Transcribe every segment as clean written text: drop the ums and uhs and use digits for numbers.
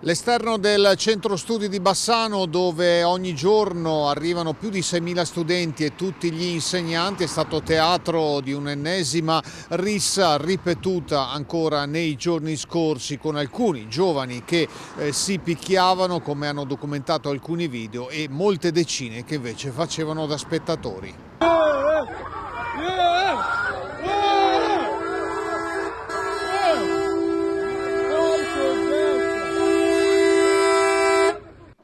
L'esterno del centro studi di Bassano, dove ogni giorno arrivano più di 6.000 studenti e tutti gli insegnanti, è stato teatro di un'ennesima rissa ripetuta ancora nei giorni scorsi, con alcuni giovani che si picchiavano, come hanno documentato alcuni video, e molte decine che invece facevano da spettatori.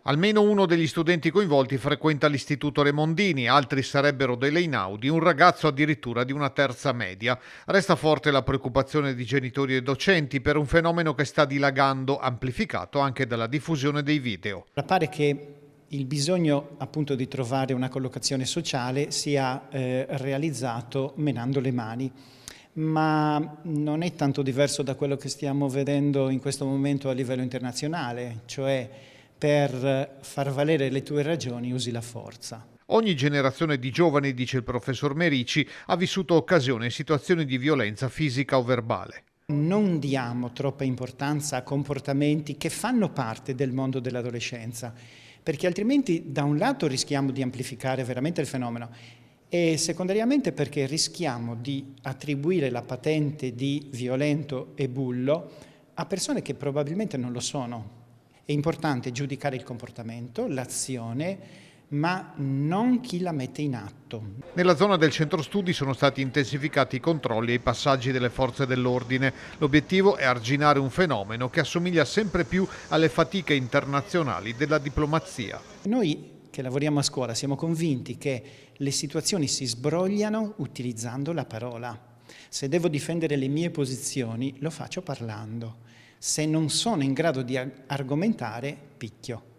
Almeno uno degli studenti coinvolti frequenta l'Istituto Remondini, altri sarebbero delle Einaudi, un ragazzo addirittura di una terza media. Resta forte la preoccupazione di genitori e docenti per un fenomeno che sta dilagando, amplificato anche dalla diffusione dei video. Pare che il bisogno appunto di trovare una collocazione sociale sia realizzato menando le mani, ma non è tanto diverso da quello che stiamo vedendo in questo momento a livello internazionale, cioè per far valere le tue ragioni usi la forza. Ogni generazione di giovani, dice il professor Merici, ha vissuto occasioni e situazioni di violenza fisica o verbale. Non diamo troppa importanza a comportamenti che fanno parte del mondo dell'adolescenza, perché altrimenti da un lato rischiamo di amplificare veramente il fenomeno e secondariamente perché rischiamo di attribuire la patente di violento e bullo a persone che probabilmente non lo sono. È importante giudicare il comportamento, l'azione, ma non chi la mette in atto. Nella zona del centro studi sono stati intensificati i controlli e i passaggi delle forze dell'ordine. L'obiettivo è arginare un fenomeno che assomiglia sempre più alle fatiche internazionali della diplomazia. Noi che lavoriamo a scuola siamo convinti che le situazioni si sbrogliano utilizzando la parola. Se devo difendere le mie posizioni, lo faccio parlando. Se non sono in grado di argomentare, picchio.